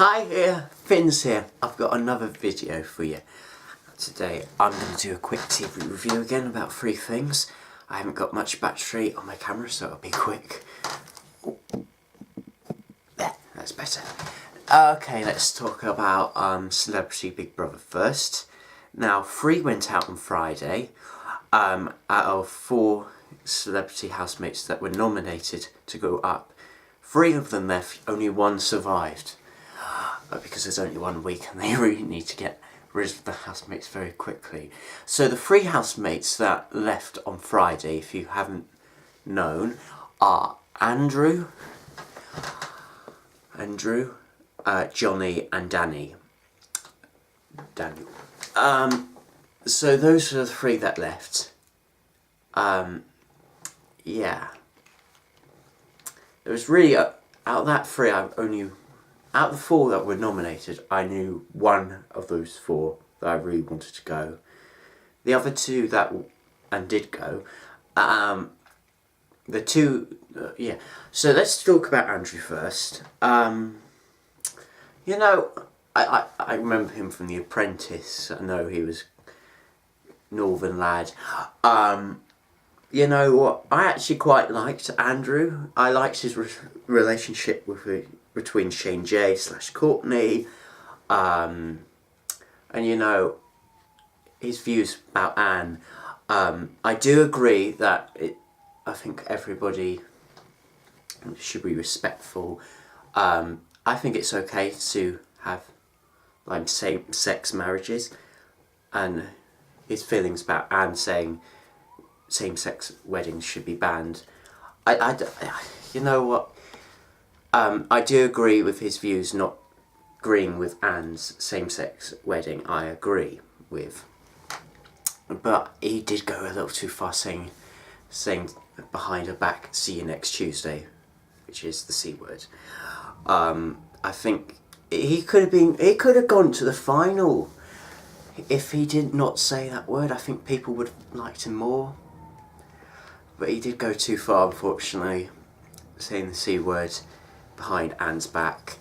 Hi here, Finns here. I've got another video for you. Today I'm going to do a quick TV review again about 3 things. I haven't got much battery on my camera, so it'll be quick. There, that's better. Okay, let's talk about Celebrity Big Brother first. Now, 3 went out on Friday. Out of 4 celebrity housemates that were nominated to go up, 3 of them left, only 1 survived. Because there's only 1 week and they really need to get rid of the housemates very quickly. So the 3 housemates that left on Friday, if you haven't known, are Andrew, Johnny and Daniel. So those are the 3 that left. Yeah. There was really, out of that 3, out of the 4 that were nominated, I knew 1 of those 4 that I really wanted to go. The other 2 that did go, the 2, yeah. So let's talk about Andrew first. You know, I remember him from The Apprentice. I know he was Northern lad. You know what? I actually quite liked Andrew. I liked his relationship between Shane J / Courtney, and you know, his views about Anne. I do agree that I think everybody should be respectful. I think it's okay to have like same-sex marriages, and his feelings about Anne saying same-sex weddings should be banned. You know what? I do agree with his views, not agreeing with Anne's same-sex wedding. I agree with, but he did go a little too far, saying behind her back, "See you next Tuesday," which is the C word. I think he could have gone to the final. If he did not say that word, I think people would have liked him more. But he did go too far, unfortunately, saying the C word behind Anne's back.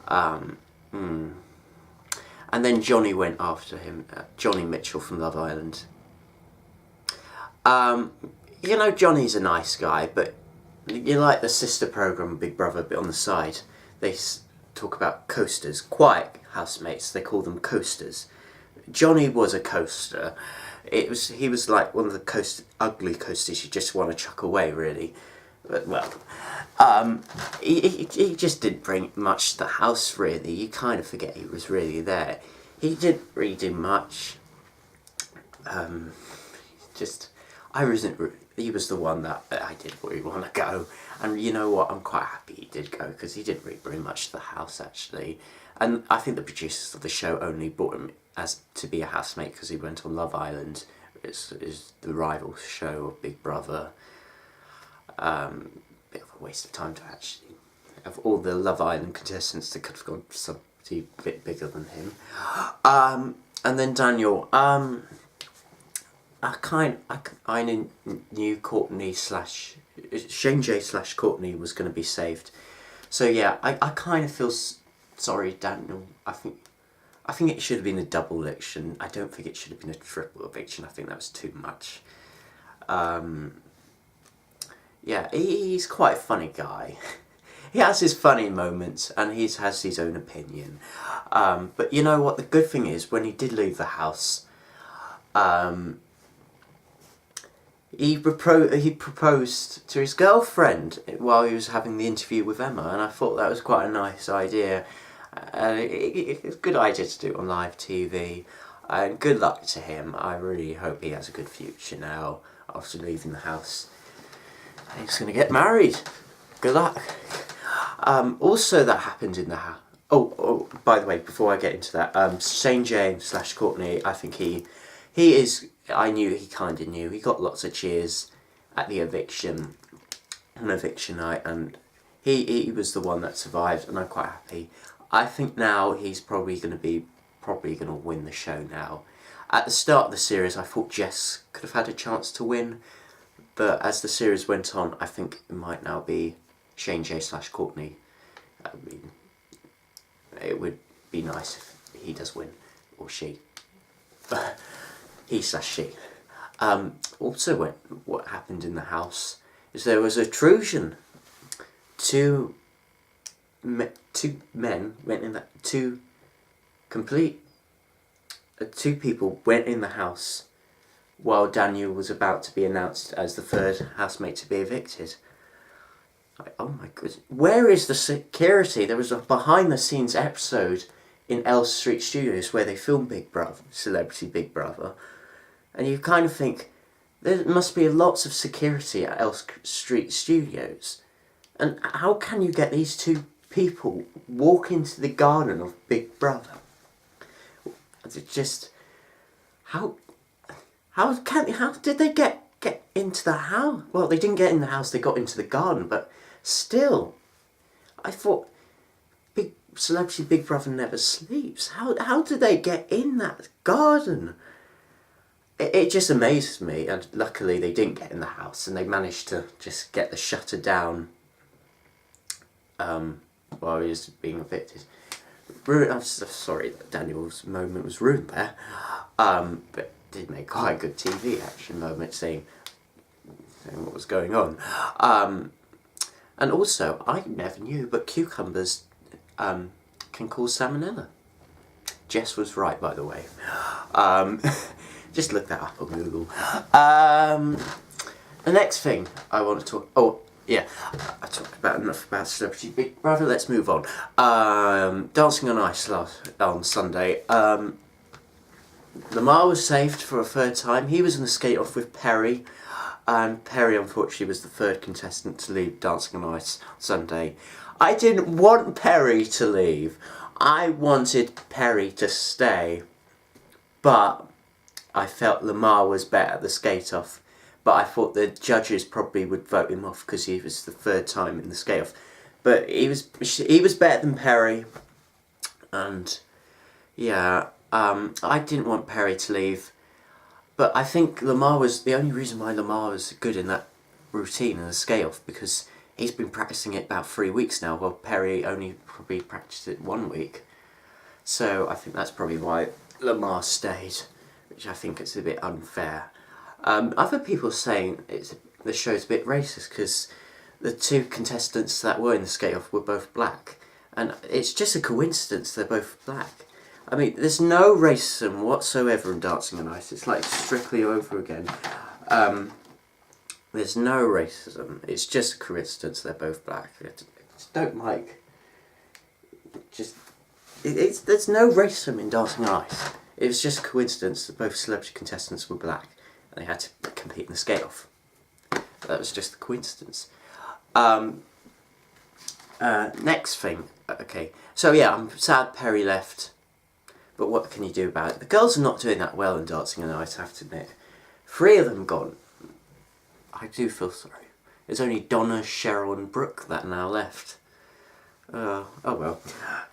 And then Johnny went after him, Johnny Mitchell from Love Island. You know, Johnny's a nice guy, but you like the sister programme Big Brother, but on the side they talk about coasters, quiet housemates, they call them coasters. Johnny was a coaster. He was like one of the ugly coasters you just want to chuck away, really. But, well, he just didn't bring much to the house, really. You kind of forget he was really there. He didn't really do much. He was the one that I did really want to go. And you know what, I'm quite happy he did go, because he didn't really bring much to the house, actually. And I think the producers of the show only brought him as to be a housemate because he went on Love Island. It's the rival show of Big Brother. Bit of a waste of time to actually have all the Love Island contestants that could have gone for somebody a bit bigger than him. And then Daniel. I knew Courtney Shane J / Courtney was going to be saved. So yeah, I kind of feel sorry, Daniel. I think it should have been a double eviction. I don't think it should have been a triple eviction. I think that was too much. Yeah, he's quite a funny guy. He has his funny moments and he has his own opinion. But you know what, the good thing is, when he did leave the house, he proposed to his girlfriend while he was having the interview with Emma, and I thought that was quite a nice idea. It's a good idea to do it on live TV, and good luck to him. I really hope he has a good future now after leaving the house. He's going to get married. Good luck. Also, that happened in the house. Oh, by the way, before I get into that, Shane J / Courtney, I think he is. I knew he kind of knew. He got lots of cheers at the eviction, on eviction night, and he was the one that survived, and I'm quite happy. I think now he's probably going to win the show now. At the start of the series, I thought Jess could have had a chance to win, but as the series went on, I think it might now be Shane J / Courtney. I mean, it would be nice if he does win, or she. He/she. Also, what happened in the house is there was a intrusion. Two people went in the house while Daniel was about to be announced as the third housemate to be evicted. Like, oh my goodness, where is the security? There was a behind the scenes episode in L Street Studios where they filmed Big Brother, Celebrity Big Brother, and you kind of think there must be lots of security at L Street Studios. And how can you get these two people walk into the garden of Big Brother? It's just, how did they get into the house? Well, they didn't get in the house, they got into the garden, but still, I thought Celebrity Big Brother never sleeps. How did they get in that garden? It just amazes me, and luckily they didn't get in the house and they managed to just get the shutter down while he was being evicted. I'm sorry that Daniel's moment was ruined there, but did make quite a good TV action moment saying what was going on. And also, I never knew, but cucumbers can cause salmonella. Jess was right, by the way. Just look that up on Google. The next thing I want to talk... Oh, yeah. I talked about enough about Celebrity Big Brother. Let's move on. Dancing on Ice on Sunday. Lamar was saved for a third time. He was in the skate-off with Perry. And Perry, unfortunately, was the third contestant to leave Dancing on Ice Sunday. I didn't want Perry to leave. I wanted Perry to stay. But I felt Lamar was better at the skate-off. But I thought the judges probably would vote him off because he was the third time in the skate-off. But he was better than Perry. And yeah, I didn't want Perry to leave. But I think Lamar was the only reason why Lamar was good in that routine in the skate-off, because he's been practicing it about 3 weeks now, while Perry only probably practiced it 1 week. So I think that's probably why Lamar stayed, which I think is a bit unfair. Other people saying the show's a bit racist because the two contestants that were in the skate-off were both black. And it's just a coincidence they're both black. I mean, there's no racism whatsoever in Dancing on Ice. It's like Strictly over again. There's no racism. It's just a coincidence they're both black. I just don't like... There's no racism in Dancing on Ice. It was just a coincidence that both celebrity contestants were black. And they had to compete in the skate-off. That was just a coincidence. Next thing. Okay. So yeah, I'm sad Perry left. But what can you do about it? The girls are not doing that well in Dancing on Ice, I have to admit. 3 of them gone. I do feel sorry. There's only Donna, Cheryl and Brooke that are now left. Oh well.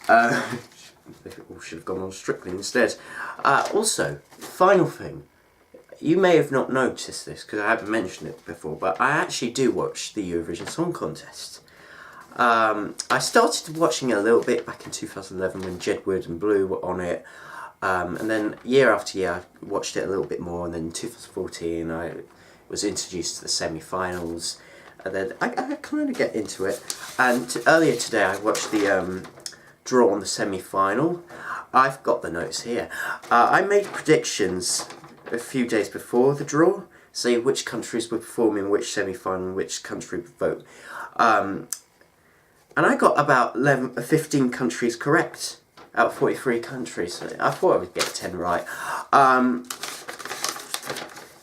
They all should have gone on Strictly instead. Also, final thing. You may have not noticed this because I haven't mentioned it before, but I actually do watch the Eurovision Song Contest. I started watching it a little bit back in 2011 when Jedward and Blue were on it, and then year after year I watched it a little bit more, and then in 2014 I was introduced to the semi-finals, and then I kind of get into it. And earlier today I watched the draw on the semi-final. I've got the notes here. I made predictions a few days before the draw, say which countries would perform in which semi-final and which country would vote. And I got about 15 countries correct out of 43 countries. So I thought I would get 10 right.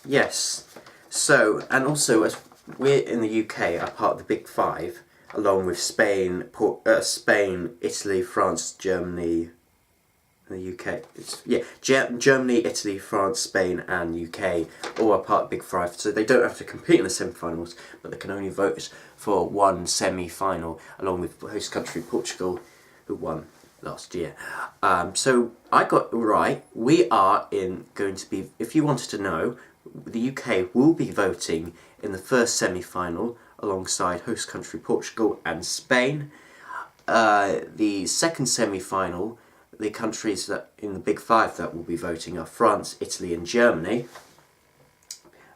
Yes. So, and also as we're in the UK, are part of the Big Five, along with Spain, Italy, France, Germany, the UK. Germany, Italy, France, Spain and UK all are part of Big Five, so they don't have to compete in the semi-finals, but they can only vote for one semi-final, along with host country Portugal, who won last year. So I got right. We are going to be, if you wanted to know, the UK will be voting in the first semi-final alongside host country Portugal and Spain. the second semi-final, the countries that in the Big Five that will be voting are France, Italy and Germany.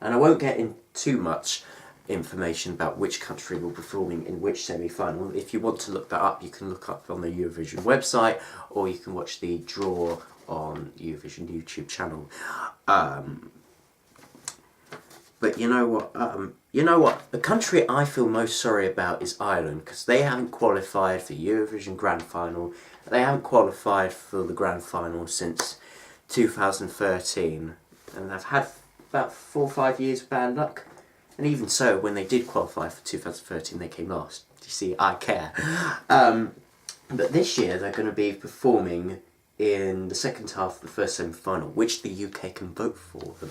And I won't get into too much information about which country will be performing in which semi-final. If you want to look that up, you can look up on the Eurovision website, or you can watch the draw on Eurovision YouTube channel. But you know what? The country I feel most sorry about is Ireland, because they haven't qualified for Eurovision Grand Final. They haven't qualified for the Grand Final since 2013, and they've had about 4 or 5 years of bad luck. And even so, when they did qualify for 2013, they came last. You see, I care. But this year, they're going to be performing in the second half of the first semi-final, which the UK can vote for them.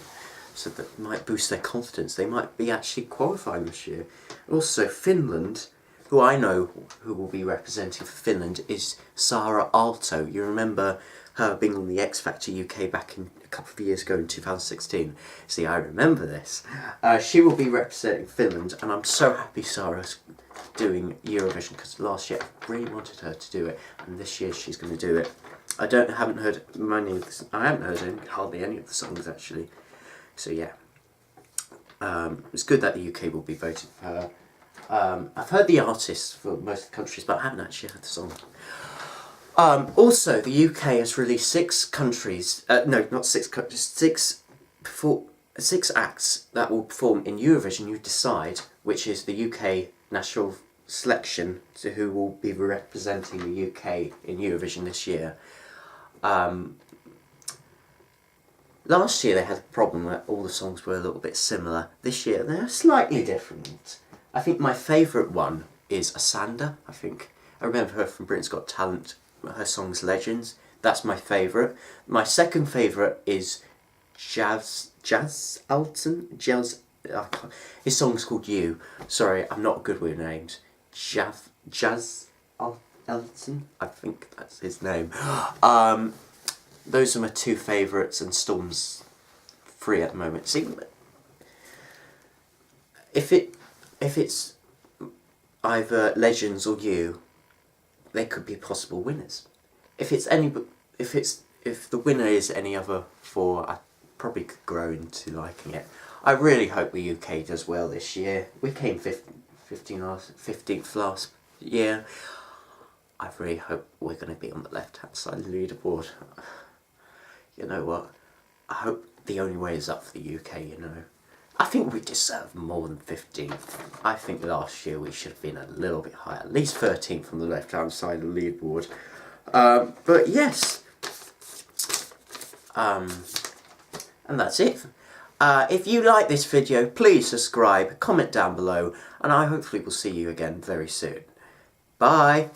So that might boost their confidence. They might be actually qualifying this year. Also, Finland, who I know who will be representing for Finland, is Sara Aalto. You remember her being on the X Factor UK back in a couple of years ago in 2016. See, I remember this. She will be representing Finland, and I'm so happy Sara's doing Eurovision, because last year I really wanted her to do it, and this year she's going to do it. I haven't heard hardly any of the songs actually. So yeah, it's good that the UK will be voting for her. I've heard the artists for most of the countries, but I haven't actually heard the song. Also, the UK has released 6 countries, no, not 6 countries, 6 acts that will perform in Eurovision. You decide which is the UK national selection to who will be representing the UK in Eurovision this year. Last year they had a problem where all the songs were a little bit similar. This year they're slightly different. I think my favourite one is Asanda, I think. I remember her from Britain's Got Talent. Her song's Legends. That's my favourite. My second favourite is Jazz Alton. His song's called You. Sorry, I'm not good with names. Jazz Alton. I think that's his name. Those are my 2 favourites, and Storm's 3 at the moment. See, if it's either Legends or You, they could be possible winners. If the winner is any other 4, I probably could grow into liking it. I really hope the UK does well this year. We came 15th last year. I really hope we're going to be on the left-hand side of the leaderboard. You know what? I hope the only way is up for the UK, you know. I think we deserve more than 15th. I think last year we should have been a little bit higher, at least 13th from the left-hand side of the leaderboard. But yes. And that's it. If you like this video, please subscribe, comment down below, and I hopefully will see you again very soon. Bye!